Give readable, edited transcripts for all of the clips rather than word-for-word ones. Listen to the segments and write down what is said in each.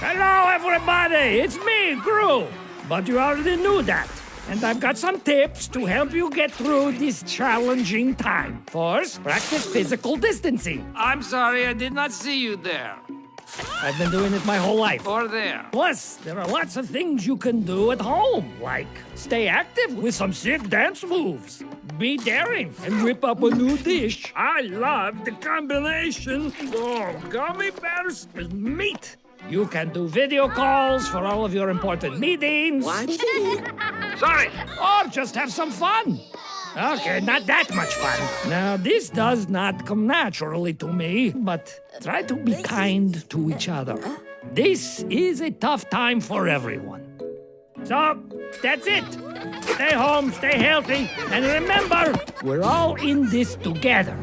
Hello, everybody. It's me, Gru. But you already knew that. And I've got some tips to help you get through this challenging time. First, practice physical distancing. I'm sorry, I did not see you there. I've been doing it my whole life. Or there. Plus, there are lots of things you can do at home, like stay active with some sick dance moves, be daring, and whip up a new dish. I love the combination of gummy bears with meat. You can do video calls for all of your important meetings. What? Sorry. Or just have some fun. Okay, not that much fun. Now, this does not come naturally to me, but try to be kind to each other. This is a tough time for everyone. So, that's it. Stay home, stay healthy, and remember, we're all in this together.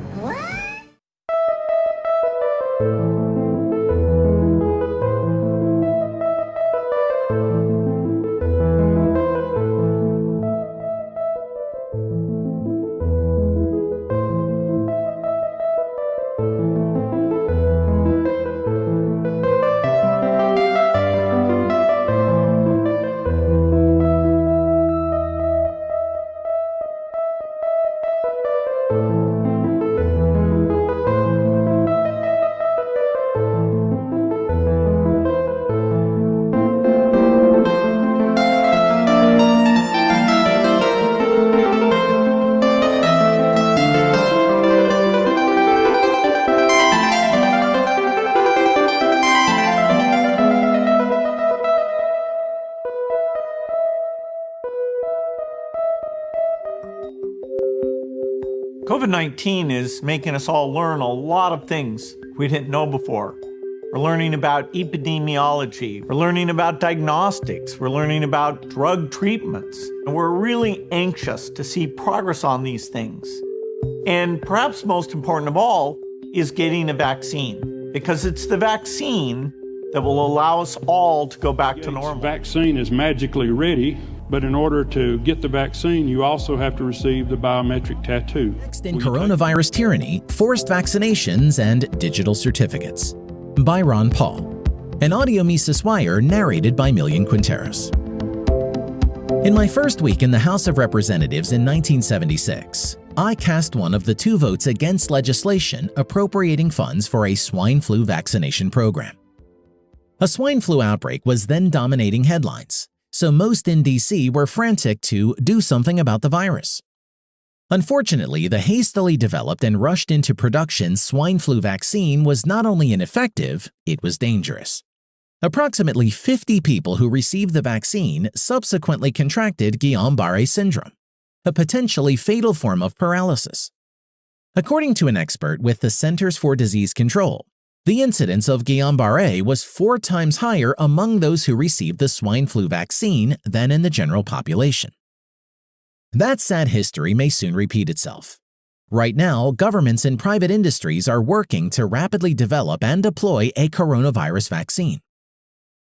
COVID-19 is making us all learn a lot of things we didn't know before. We're learning about epidemiology, we're learning about diagnostics, we're learning about drug treatments, and we're really anxious to see progress on these things. And perhaps most important of all is getting a vaccine, because it's the vaccine that will allow us all to go back to normal. The vaccine is magically ready. But in order to get the vaccine, you also have to receive the biometric tattoo. Next in Coronavirus Tyranny, Forced Vaccinations and Digital Certificates by Ron Paul. An audio Mises Wire narrated by Millian Quinteros. In my first week in the House of Representatives in 1976, I cast one of the 2 votes against legislation appropriating funds for a swine flu vaccination program. A swine flu outbreak was then dominating headlines, so most in DC were frantic to do something about the virus. Unfortunately, the hastily developed and rushed into production swine flu vaccine was not only ineffective, it was dangerous. Approximately 50 people who received the vaccine subsequently contracted Guillain-Barré syndrome, a potentially fatal form of paralysis. According to an expert with the Centers for Disease Control, the incidence of Guillain-Barré was 4 times higher among those who received the swine flu vaccine than in the general population. That sad history may soon repeat itself. Right now, governments and private industries are working to rapidly develop and deploy a coronavirus vaccine.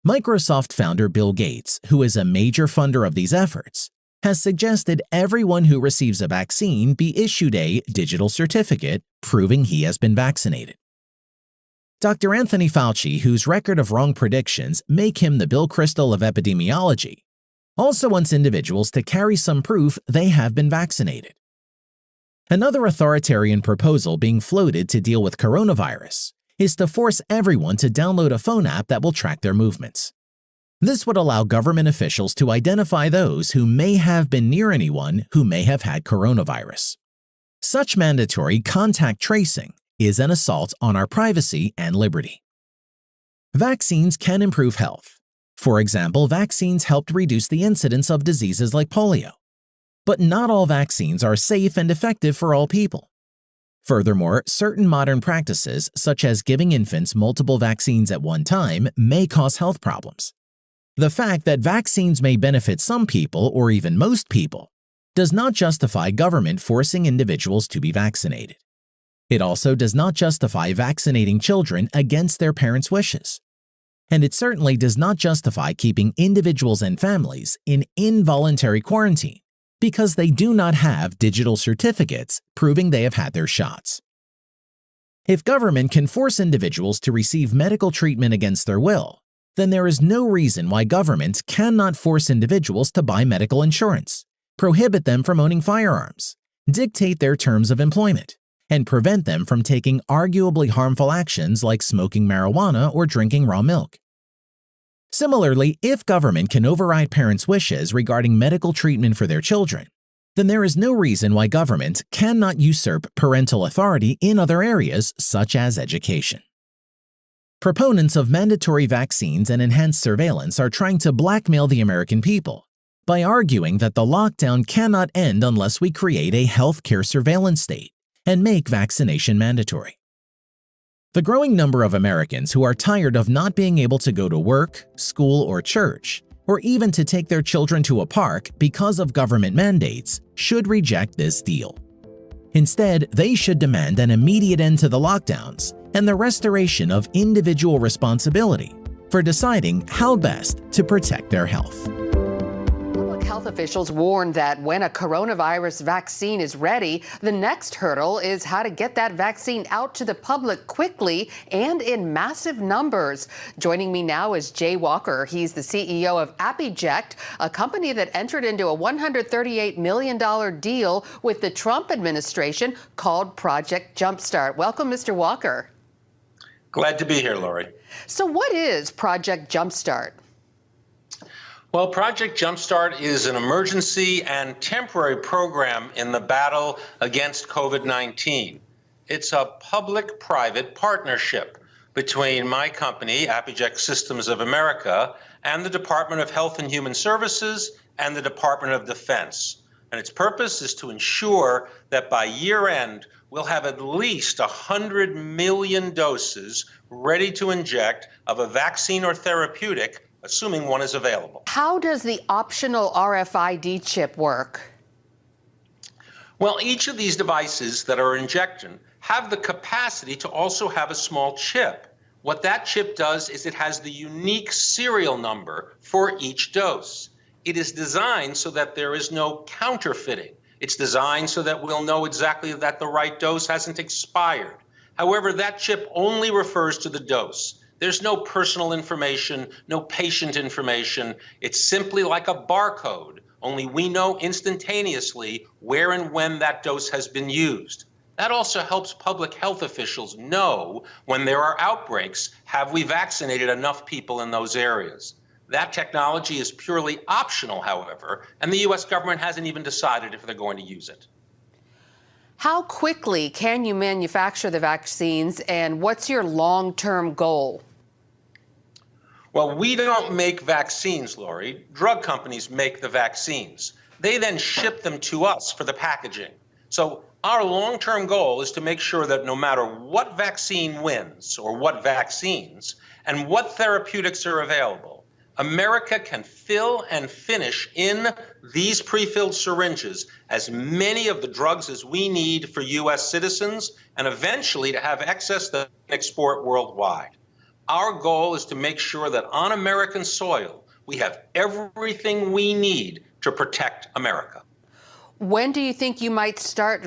Microsoft founder Bill Gates, who is a major funder of these efforts, has suggested everyone who receives a vaccine be issued a digital certificate proving he has been vaccinated. Dr. Anthony Fauci, whose record of wrong predictions make him the Bill Kristol of epidemiology, also wants individuals to carry some proof they have been vaccinated. Another authoritarian proposal being floated to deal with coronavirus is to force everyone to download a phone app that will track their movements. This would allow government officials to identify those who may have been near anyone who may have had coronavirus. Such mandatory contact tracing is an assault on our privacy and liberty. Vaccines can improve health. For example, vaccines helped reduce the incidence of diseases like polio. But not all vaccines are safe and effective for all people. Furthermore, certain modern practices, such as giving infants multiple vaccines at one time, may cause health problems. The fact that vaccines may benefit some people, or even most people, does not justify government forcing individuals to be vaccinated. It also does not justify vaccinating children against their parents' wishes. And it certainly does not justify keeping individuals and families in involuntary quarantine because they do not have digital certificates proving they have had their shots. If government can force individuals to receive medical treatment against their will, then there is no reason why governments cannot force individuals to buy medical insurance, prohibit them from owning firearms, dictate their terms of employment, and prevent them from taking arguably harmful actions like smoking marijuana or drinking raw milk. Similarly, if government can override parents' wishes regarding medical treatment for their children, then there is no reason why government cannot usurp parental authority in other areas such as education. Proponents of mandatory vaccines and enhanced surveillance are trying to blackmail the American people by arguing that the lockdown cannot end unless we create a healthcare surveillance state and make vaccination mandatory. The growing number of Americans who are tired of not being able to go to work, school, or church, or even to take their children to a park because of government mandates, should reject this deal. Instead, they should demand an immediate end to the lockdowns and the restoration of individual responsibility for deciding how best to protect their health. Public health officials warned that when a coronavirus vaccine is ready, the next hurdle is how to get that vaccine out to the public quickly and in massive numbers. Joining me now is Jay Walker. He's the CEO of Appiject, a company that entered into a $138 million deal with the Trump administration called Project Jumpstart. Welcome, Mr. Walker. Glad to be here, Lori. So what is Project Jumpstart? Well, Project Jumpstart is an emergency and temporary program in the battle against COVID-19. It's a public-private partnership between my company, Appiject Systems of America, and the Department of Health and Human Services and the Department of Defense. And its purpose is to ensure that by year end, we'll have at least 100 million doses ready to inject of a vaccine or therapeutic, assuming one is available. How does the optional RFID chip work? Well, each of these devices that are injection have the capacity to also have a small chip. What that chip does is it has the unique serial number for each dose. It is designed so that there is no counterfeiting. It's designed so that we'll know exactly that the right dose hasn't expired. However, that chip only refers to the dose. There's no personal information, no patient information. It's simply like a barcode, only we know instantaneously where and when that dose has been used. That also helps public health officials know when there are outbreaks, have we vaccinated enough people in those areas? That technology is purely optional, however, and the U.S. government hasn't even decided if they're going to use it. How quickly can you manufacture the vaccines, and what's your long-term goal? Well, we don't make vaccines, Lori. Drug companies make the vaccines. They then ship them to us for the packaging. So our long-term goal is to make sure that no matter what vaccine wins or what vaccines and what therapeutics are available, America can fill and finish in these pre-filled syringes as many of the drugs as we need for U.S. citizens and eventually to have excess that we can export worldwide. Our goal is to make sure that on American soil, we have everything we need to protect America. When do you think you might start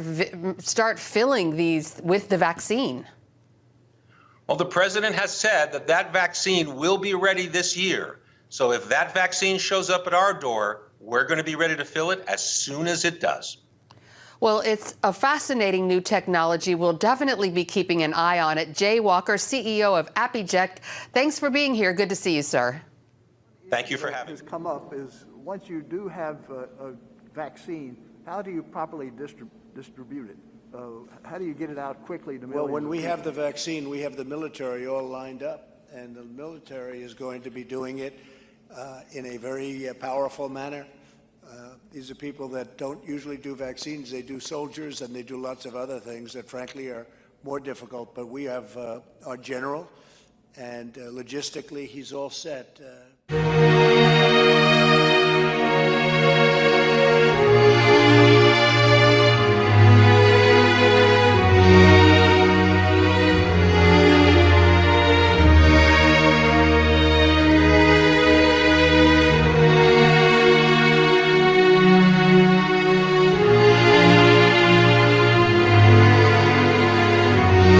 filling these with the vaccine? Well, the president has said that that vaccine will be ready this year. So if that vaccine shows up at our door, we're going to be ready to fill it as soon as it does. Well, it's a fascinating new technology. We'll definitely be keeping an eye on it. Jay Walker, CEO of Appiject, thanks for being here. Good to see you, sir. Thank you for having me. Has come up is once you do have a vaccine, how do you properly distribute it? How do you get it out quickly to millions? Well, when we have the vaccine, we have the military all lined up, and the military is going to be doing it in a very powerful manner. These are people that don't usually do vaccines. They do soldiers, and they do lots of other things that, frankly, are more difficult. But we have our general, and logistically, he's all set.